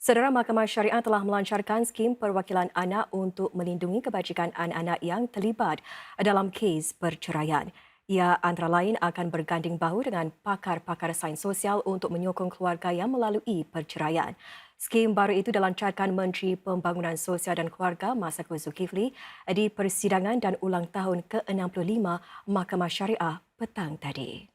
Saudara Mahkamah Syariah telah melancarkan skim perwakilan anak untuk melindungi kebajikan anak-anak yang terlibat dalam kes perceraian. Ia antara lain akan berganding bahu dengan pakar-pakar sains sosial untuk menyokong keluarga yang melalui perceraian. Skim baru itu dilancarkan Menteri Pembangunan Sosial dan Keluarga Masakul Zulkifli di persidangan dan ulang tahun ke-65 Mahkamah Syariah petang tadi.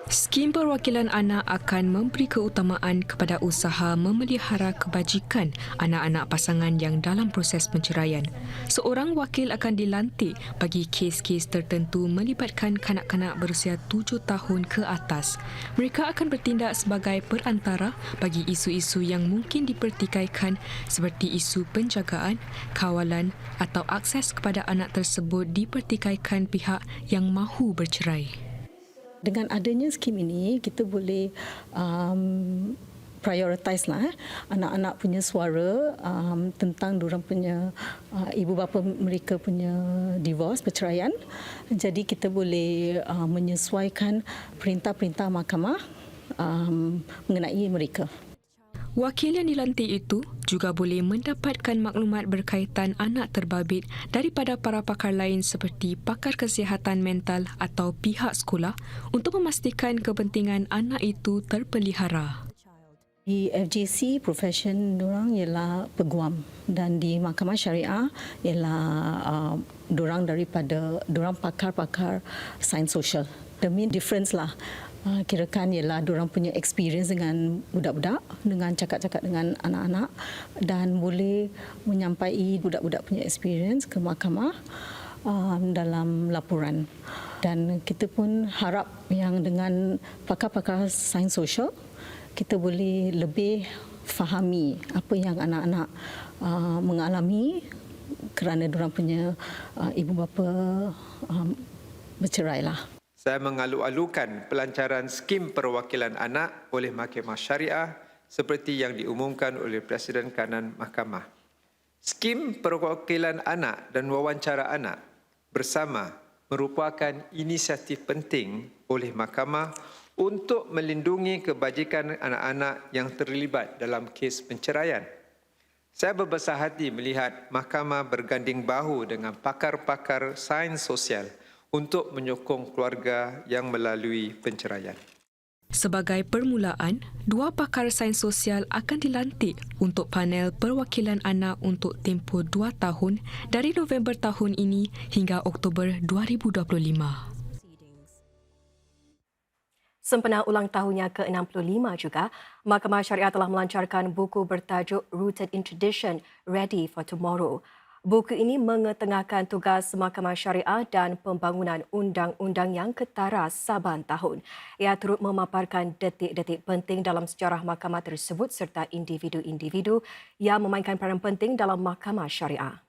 Skim perwakilan anak akan memberi keutamaan kepada usaha memelihara kebajikan anak-anak pasangan yang dalam proses penceraian. Seorang wakil akan dilantik bagi kes-kes tertentu melibatkan kanak-kanak berusia 7 tahun ke atas. Mereka akan bertindak sebagai perantara bagi isu-isu yang mungkin dipertikaikan seperti isu penjagaan, kawalan atau akses kepada anak tersebut dipertikaikan pihak yang mahu bercerai. Dengan adanya skim ini, kita boleh prioritize lah anak-anak punya suara tentang diorang punya ibu bapa mereka punya divorce, perceraian. Jadi kita boleh menyesuaikan perintah-perintah mahkamah mengenai mereka. Wakil yang dilantik itu juga boleh mendapatkan maklumat berkaitan anak terbabit daripada para pakar lain seperti pakar kesihatan mental atau pihak sekolah untuk memastikan kepentingan anak itu terpelihara. Di FJC, profession diorang ialah peguam dan di Mahkamah Syariah ialah diorang pakar-pakar sains sosial. The main difference lah kirakan ialah diorang punya experience dengan budak-budak, dengan cakap-cakap dengan anak-anak dan boleh menyampaikan budak-budak punya experience ke mahkamah dalam laporan. Dan kita pun harap yang dengan pakar-pakar sains sosial, kita boleh lebih fahami apa yang anak-anak mengalami kerana diorang punya ibu bapa bercerai lah. Saya mengalu-alukan pelancaran skim perwakilan anak oleh Mahkamah Syariah seperti yang diumumkan oleh Presiden Kanan Mahkamah. Skim perwakilan anak dan wawancara anak bersama merupakan inisiatif penting oleh Mahkamah untuk melindungi kebajikan anak-anak yang terlibat dalam kes penceraian. Saya berbesar hati melihat Mahkamah berganding bahu dengan pakar-pakar sains sosial untuk menyokong keluarga yang melalui penceraian. Sebagai permulaan, 2 pakar sains sosial akan dilantik untuk panel perwakilan anak untuk tempoh 2 tahun dari November tahun ini hingga Oktober 2025. Sempena ulang tahunnya ke-65 juga, Mahkamah Syariah telah melancarkan buku bertajuk Rooted in Tradition, Ready for Tomorrow. Buku ini mengetengahkan tugas Mahkamah Syariah dan pembangunan undang-undang yang ketara saban tahun. Ia turut memaparkan detik-detik penting dalam sejarah mahkamah tersebut serta individu-individu yang memainkan peranan penting dalam Mahkamah Syariah.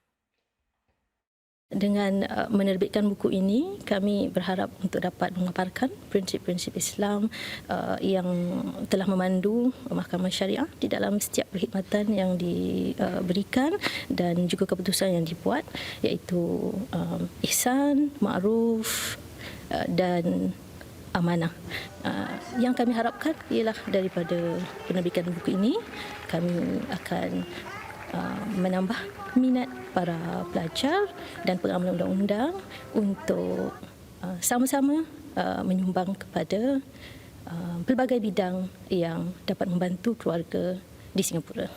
Dengan menerbitkan buku ini, kami berharap untuk dapat memaparkan prinsip-prinsip Islam yang telah memandu Mahkamah Syariah di dalam setiap perkhidmatan yang diberikan dan juga keputusan yang dibuat, iaitu ihsan, ma'ruf dan amanah. Yang kami harapkan ialah daripada penerbitan buku ini, kami akan menambah minat para pelajar dan pengamal undang-undang untuk sama-sama menyumbang kepada pelbagai bidang yang dapat membantu keluarga di Singapura.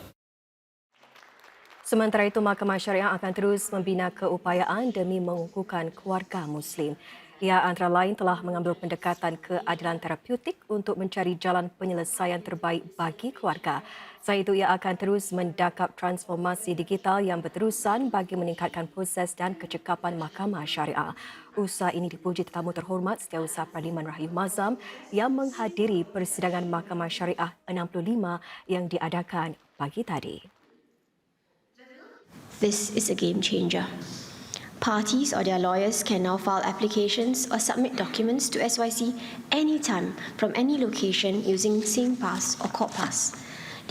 Sementara itu, Mahkamah Syariah akan terus membina keupayaan demi mengukuhkan keluarga Muslim. Ia antara lain telah mengambil pendekatan keadilan terapeutik untuk mencari jalan penyelesaian terbaik bagi keluarga. Selain itu, ia akan terus mendakap transformasi digital yang berterusan bagi meningkatkan proses dan kecekapan Mahkamah Syariah. Usaha ini dipuji tetamu terhormat Setiausaha Parlimen Rahim Mazam yang menghadiri persidangan Mahkamah Syariah 65 yang diadakan pagi tadi. This is a game changer. Parties or their lawyers can now file applications or submit documents to SYC anytime from any location using SingPass or CortPass.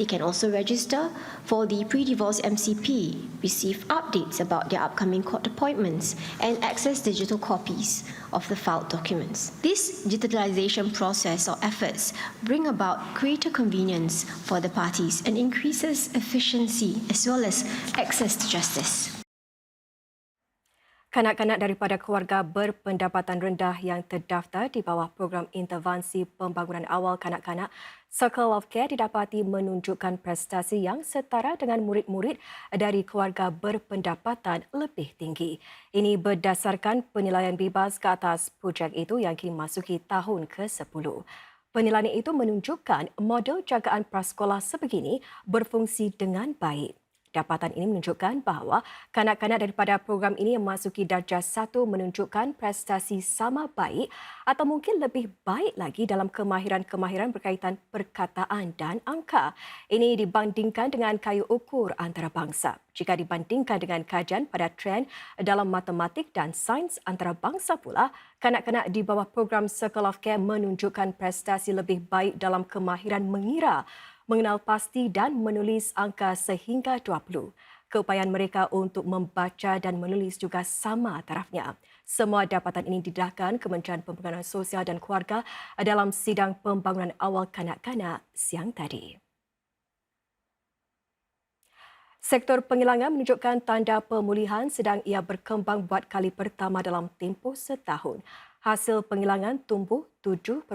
They can also register for the pre-divorce MCP, receive updates about their upcoming court appointments, and access digital copies of the filed documents. This digitalization process or efforts bring about greater convenience for the parties and increases efficiency as well as access to justice. Kanak-kanak daripada keluarga berpendapatan rendah yang terdaftar di bawah program intervensi pembangunan awal kanak-kanak Circle of Care didapati menunjukkan prestasi yang setara dengan murid-murid dari keluarga berpendapatan lebih tinggi. Ini berdasarkan penilaian bebas ke atas projek itu yang kini masuki tahun ke-10. Penilaian itu menunjukkan model jagaan prasekolah sebegini berfungsi dengan baik. Dapatan ini menunjukkan bahawa kanak-kanak daripada program ini yang memasuki darjah 1 menunjukkan prestasi sama baik atau mungkin lebih baik lagi dalam kemahiran-kemahiran berkaitan perkataan dan angka. Ini dibandingkan dengan kayu ukur antarabangsa. Jika dibandingkan dengan kajian pada trend dalam matematik dan sains antarabangsa pula, kanak-kanak di bawah program Circle of Care menunjukkan prestasi lebih baik dalam kemahiran mengira, mengenal pasti dan menulis angka sehingga 20. Keupayaan mereka untuk membaca dan menulis juga sama tarafnya. Semua dapatan ini didedahkan Kementerian Pembangunan Sosial dan Keluarga dalam sidang pembangunan awal kanak-kanak siang tadi. Sektor penghilangan menunjukkan tanda pemulihan sedang ia berkembang buat kali pertama dalam tempoh setahun. Hasil penghilangan tumbuh 7.4%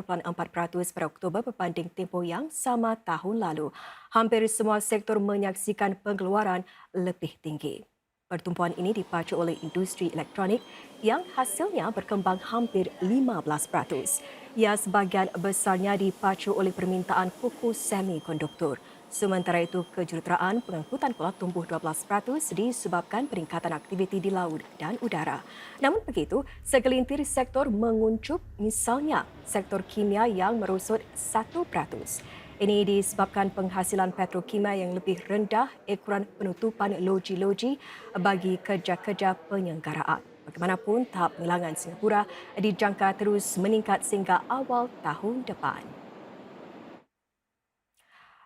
pada Oktober berbanding tempoh yang sama tahun lalu. Hampir semua sektor menyaksikan pengeluaran lebih tinggi. Pertumbuhan ini dipacu oleh industri elektronik yang hasilnya berkembang hampir 15%. Ia sebahagian besarnya dipacu oleh permintaan fokus semikonduktor. Sementara itu, kejuruteraan pengangkutan pula tumbuh 12% disebabkan peningkatan aktiviti di laut dan udara. Namun begitu, segelintir sektor menguncup, misalnya sektor kimia yang merosot 1%. Ini disebabkan penghasilan petrokimia yang lebih rendah ukuran penutupan loji-loji bagi kerja-kerja penyelenggaraan. Bagaimanapun, tahap penghilangan Singapura dijangka terus meningkat sehingga awal tahun depan.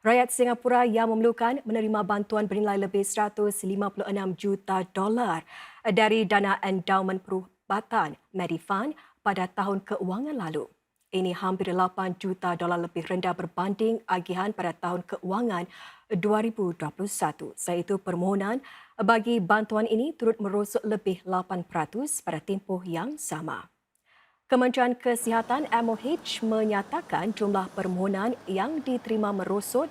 Rakyat Singapura yang memerlukan menerima bantuan bernilai lebih $156 juta dari dana endowment perubatan Medifund pada tahun keuangan lalu. Ini hampir $8 juta lebih rendah berbanding agihan pada tahun keuangan 2021. Selain itu, permohonan bagi bantuan ini turut merosot lebih 8% pada tempoh yang sama. Kementerian Kesihatan MOH menyatakan jumlah permohonan yang diterima merosot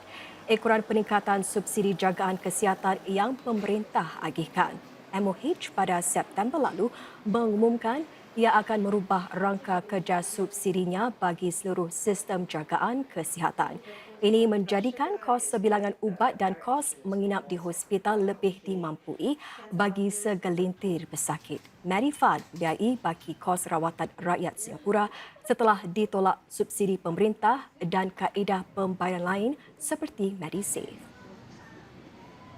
ekoran peningkatan subsidi jagaan kesihatan yang pemerintah agihkan. MOH pada September lalu mengumumkan ia akan merubah rangka kerja subsidinya bagi seluruh sistem jagaan kesihatan. Ini menjadikan kos sebilangan ubat dan kos menginap di hospital lebih dimampui bagi segelintir pesakit. Medifund biayai bagi kos rawatan rakyat Singapura setelah ditolak subsidi pemerintah dan kaedah pembayaran lain seperti MediSave.